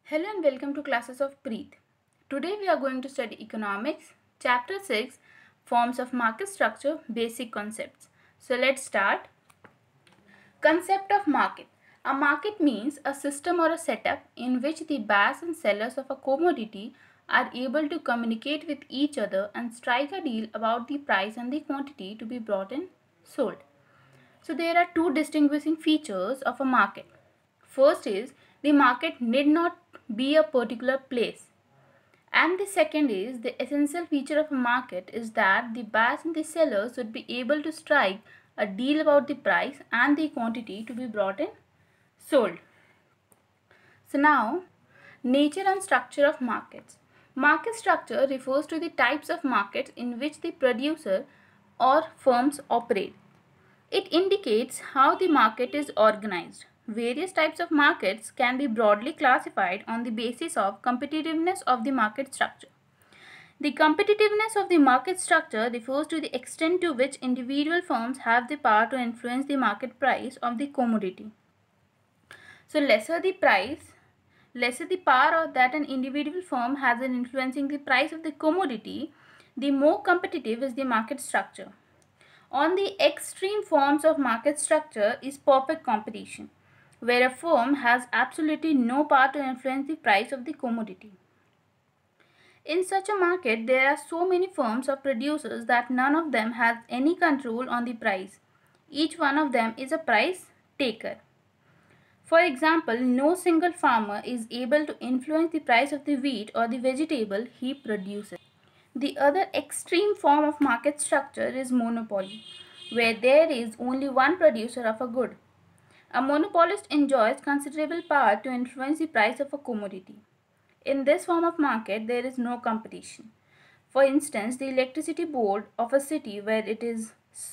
Hello and welcome to classes of Preet. Today we are going to study economics, chapter 6, forms of market structure, basic concepts. So let's start. Concept of market. A market means a system or a setup in which the buyers and sellers of a commodity are able to communicate with each other and strike a deal about the price and the quantity to be bought and sold. So there are two distinguishing features of a market. First is the market need not be a particular place. And the second is the essential feature of a market is that the buyers and the sellers would be able to strike a deal about the price and the quantity to be brought and sold. So now, nature and structure of markets. Market structure refers to the types of markets in which the producer or firms operate. It indicates how the market is organized. Various types of markets can be broadly classified on the basis of competitiveness of the market structure. The competitiveness of the market structure refers to the extent to which individual firms have the power to influence the market price of the commodity. So lesser the power that an individual firm has in influencing the price of the commodity, the more competitive is the market structure. On the extreme forms of market structure is perfect competition, where a firm has absolutely no power to influence the price of the commodity. In such a market, there are so many firms of producers that none of them has any control on the price. Each one of them is a price taker. For example, no single farmer is able to influence the price of the wheat or the vegetable he produces. The other extreme form of market structure is monopoly, where there is only one producer of a good. A monopolist enjoys considerable power to influence the price of a commodity. In this form of market, there is no competition. For instance, the electricity board of a city where it is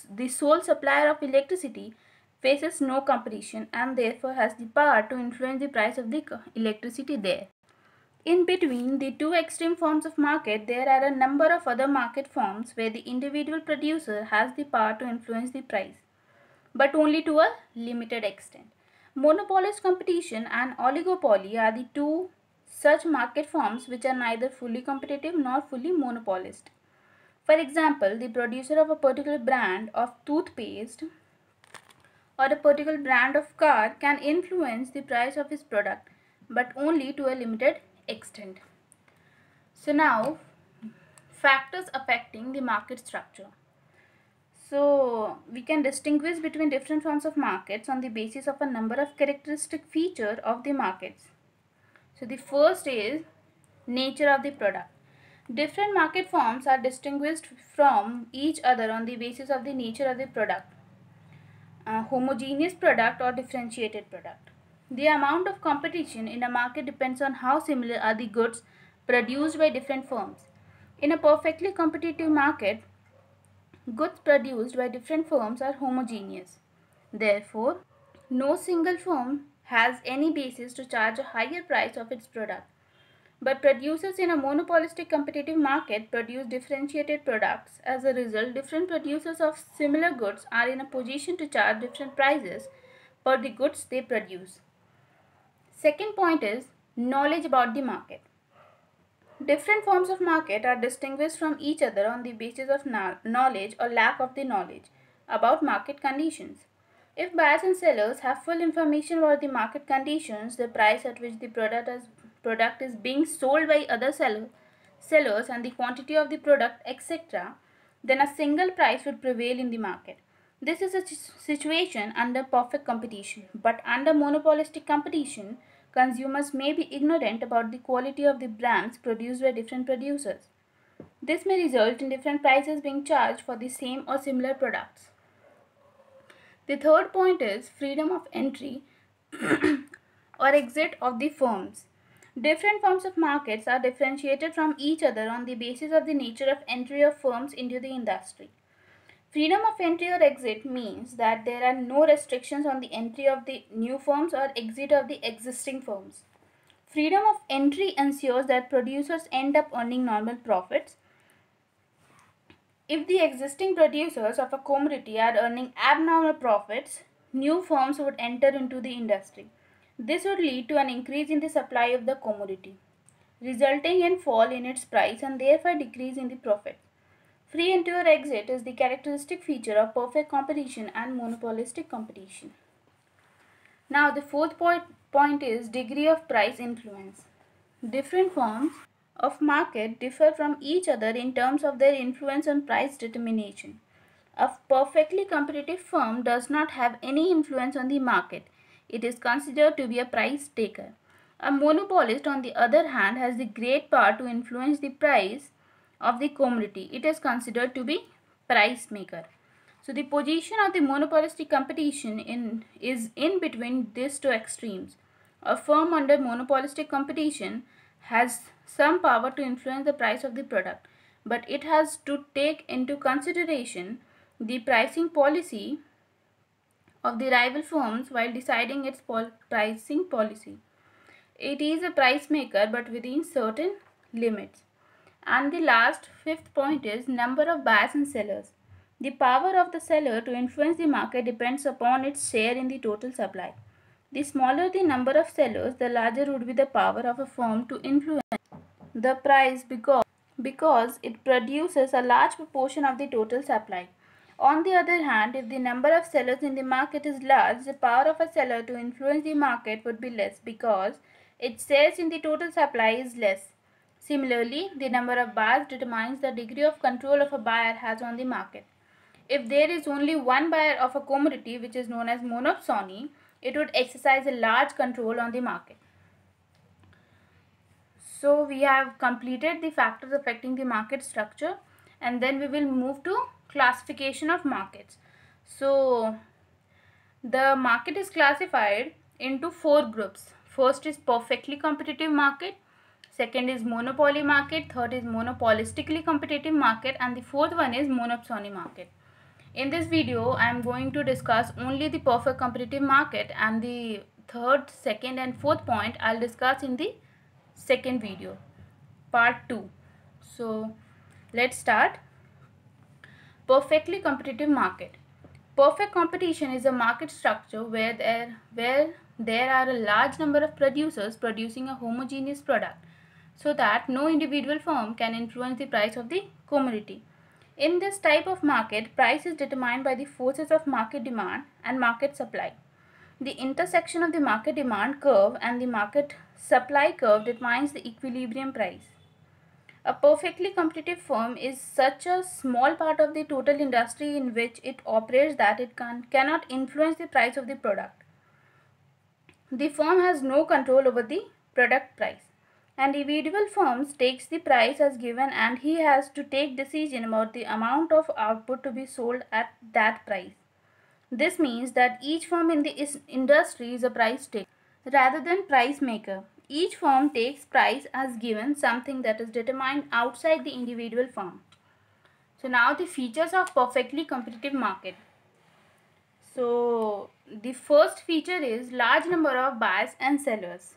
the sole supplier of electricity faces no competition and therefore has the power to influence the price of the electricity there. In between the two extreme forms of market, there are a number of other market forms where the individual producer has the power to influence the price, but only to a limited extent. Monopolist competition and oligopoly are the two such market forms which are neither fully competitive nor fully monopolist. For example, the producer of a particular brand of toothpaste or a particular brand of car can influence the price of his product, but only to a limited extent. So now, factors affecting the market structure. So we can distinguish between different forms of markets on the basis of a number of characteristic features of the markets. So the first is nature of the product. Different market forms are distinguished from each other on the basis of the nature of the product. Homogeneous product or differentiated product. The amount of competition in a market depends on how similar are the goods produced by different firms. In a perfectly competitive market, goods produced by different firms are homogeneous. Therefore, no single firm has any basis to charge a higher price of its product. But producers in a monopolistic competitive market produce differentiated products. As a result, different producers of similar goods are in a position to charge different prices for the goods they produce. Second point is knowledge about the market. Different forms of market are distinguished from each other on the basis of knowledge or lack of the knowledge about market conditions. If buyers and sellers have full information about the market conditions, the price at which the product is being sold by other sellers and the quantity of the product, etc., then a single price would prevail in the market. This is a situation under perfect competition, but under monopolistic competition, consumers may be ignorant about the quality of the brands produced by different producers. This may result in different prices being charged for the same or similar products. The third point is freedom of entry or exit of the firms. Different forms of markets are differentiated from each other on the basis of the nature of entry of firms into the industry. Freedom of entry or exit means that there are no restrictions on the entry of the new firms or exit of the existing firms. Freedom of entry ensures that producers end up earning normal profits. If the existing producers of a commodity are earning abnormal profits, new firms would enter into the industry. This would lead to an increase in the supply of the commodity, resulting in fall in its price and therefore decrease in the profit. Free entry or exit is the characteristic feature of perfect competition and monopolistic competition. Now the fourth point is degree of price influence. Different forms of market differ from each other in terms of their influence on price determination. A perfectly competitive firm does not have any influence on the market. It is considered to be a price taker. A monopolist, on the other hand, has the great power to influence the price of the commodity. It is considered to be price maker. So the position of the monopolistic competition is in between these two extremes. A firm under monopolistic competition has some power to influence the price of the product, but it has to take into consideration the pricing policy of the rival firms while deciding its pricing policy. It is a price maker but within certain limits. And the last fifth point is number of buyers and sellers. The power of the seller to influence the market depends upon its share in the total supply. The smaller the number of sellers, the larger would be the power of a firm to influence the price because it produces a large proportion of the total supply. On the other hand, if the number of sellers in the market is large, the power of a seller to influence the market would be less because its shares in the total supply is less. Similarly, the number of buyers determines the degree of control of a buyer has on the market. If there is only one buyer of a commodity, which is known as monopsony, it would exercise a large control on the market. So we have completed the factors affecting the market structure, and then we will move to classification of markets. So the market is classified into four groups. First is perfectly competitive market, second is monopoly market, third is monopolistically competitive market, and the fourth one is monopsony market. In this video, I am going to discuss only the perfect competitive market, and the third, second and fourth point I'll discuss in the second video, part 2. So let's start. Perfectly competitive market. Perfect competition is a market structure where there are a large number of producers producing a homogeneous product so that no individual firm can influence the price of the commodity. In this type of market, price is determined by the forces of market demand and market supply. The intersection of the market demand curve and the market supply curve determines the equilibrium price. A perfectly competitive firm is such a small part of the total industry in which it operates that it cannot influence the price of the product. The firm has no control over the product price. An individual firm takes the price as given and he has to take decision about the amount of output to be sold at that price. This means that each firm in the industry is a price taker rather than price maker. Each firm takes price as given, something that is determined outside the individual firm. So now the features of perfectly competitive market. So the first feature is large number of buyers and sellers.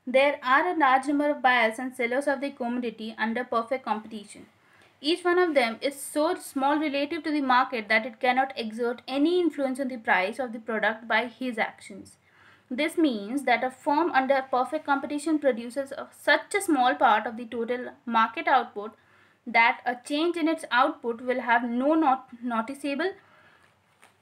There are a large number of buyers and sellers of the commodity under perfect competition. Each one of them is so small relative to the market that it cannot exert any influence on the price of the product by his actions. This means that a firm under perfect competition produces such a small part of the total market output that a change in its output will have no noticeable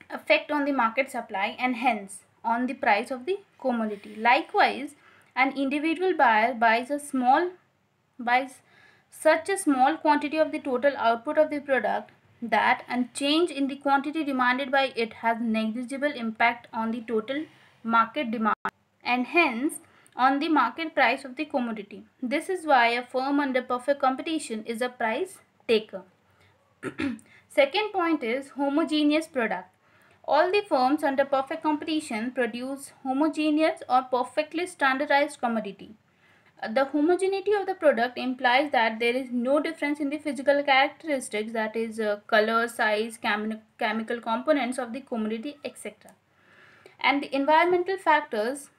effect on the market supply and hence on the price of the commodity. Likewise, an individual buyer buys such a small quantity of the total output of the product that a change in the quantity demanded by it has negligible impact on the total market demand and hence on the market price of the commodity. This is why a firm under perfect competition is a price taker. Second point is homogeneous product. All the firms under perfect competition produce homogeneous or perfectly standardized commodity. The homogeneity of the product implies that there is no difference in the physical characteristics, that is color, size, chemical components of the commodity, etc. And the environmental factors,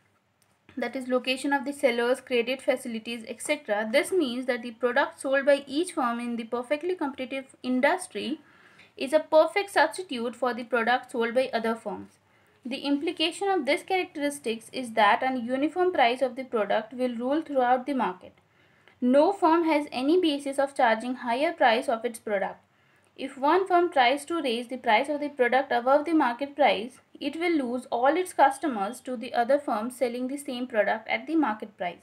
that is location of the sellers, credit facilities, etc. This means that the product sold by each firm in the perfectly competitive industry is a perfect substitute for the product sold by other firms. The implication of this characteristics is that a uniform price of the product will rule throughout the market. No firm has any basis of charging higher price of its product. If one firm tries to raise the price of the product above the market price, it will lose all its customers to the other firms selling the same product at the market price.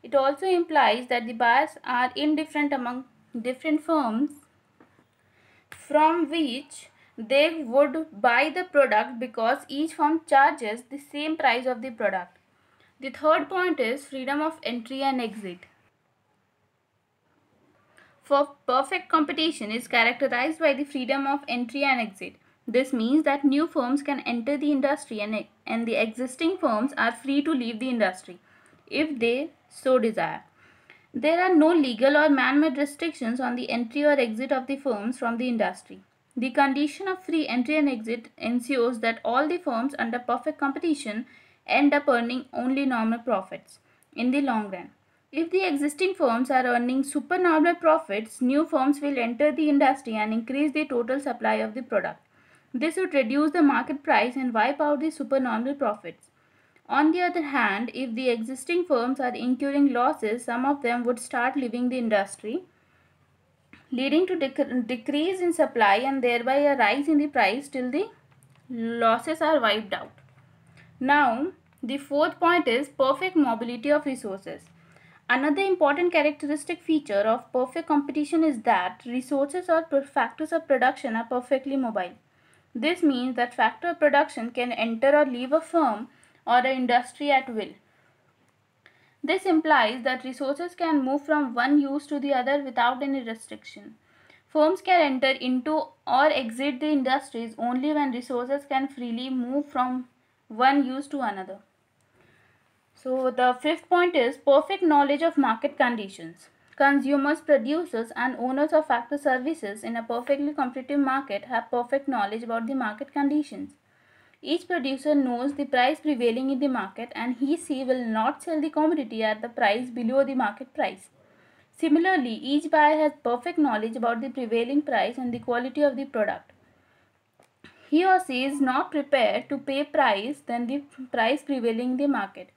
It also implies that the buyers are indifferent among different firms from which they would buy the product because each firm charges the same price of the product. The third point is freedom of entry and exit. For perfect competition is characterized by the freedom of entry and exit. This means that new firms can enter the industry and the existing firms are free to leave the industry if they so desire. There are no legal or man-made restrictions on the entry or exit of the firms from the industry. The condition of free entry and exit ensures that all the firms under perfect competition end up earning only normal profits in the long run. If the existing firms are earning supernormal profits, new firms will enter the industry and increase the total supply of the product. This would reduce the market price and wipe out the supernormal profits. On the other hand, if the existing firms are incurring losses, some of them would start leaving the industry, leading to decrease in supply and thereby a rise in the price till the losses are wiped out. Now, the fourth point is perfect mobility of resources. Another important characteristic feature of perfect competition is that resources or factors of production are perfectly mobile. This means that factor of production can enter or leave a firm or an industry at will. This implies that resources can move from one use to the other without any restriction. Firms can enter into or exit the industries only when resources can freely move from one use to another. So the fifth point is perfect knowledge of market conditions. Consumers, producers and owners of factor services in a perfectly competitive market have perfect knowledge about the market conditions. Each producer knows the price prevailing in the market and he/she will not sell the commodity at the price below the market price. Similarly, each buyer has perfect knowledge about the prevailing price and the quality of the product. He or she is not prepared to pay price than the price prevailing in the market.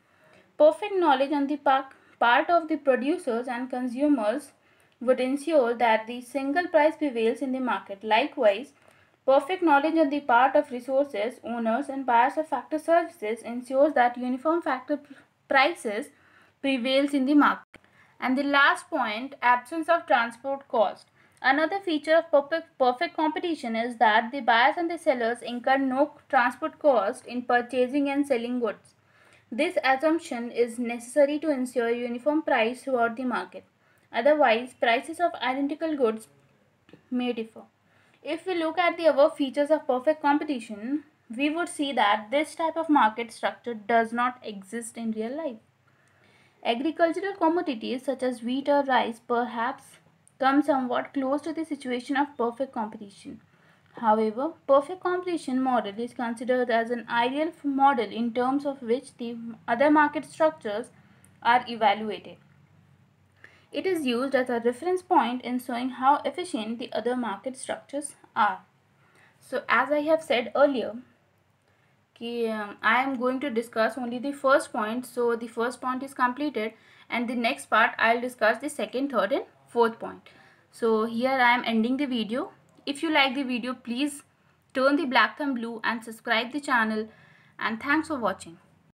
Perfect knowledge on the part of the producers and consumers would ensure that the single price prevails in the market. Likewise, perfect knowledge on the part of resources, owners and buyers of factor services ensures that uniform factor prices prevails in the market. And the last point, absence of transport cost. Another feature of perfect competition is that the buyers and the sellers incur no transport cost in purchasing and selling goods. This assumption is necessary to ensure a uniform price throughout the market. Otherwise, prices of identical goods may differ. If we look at the above features of perfect competition, we would see that this type of market structure does not exist in real life. Agricultural commodities such as wheat or rice perhaps come somewhat close to the situation of perfect competition. However, perfect competition model is considered as an ideal model in terms of which the other market structures are evaluated. It is used as a reference point in showing how efficient the other market structures are. So as I have said earlier, I am going to discuss only the first point. So the first point is completed and the next part I will discuss the second, third and fourth point. So here I am ending the video. If you like the video, please turn the black thumb blue and subscribe the channel, and thanks for watching.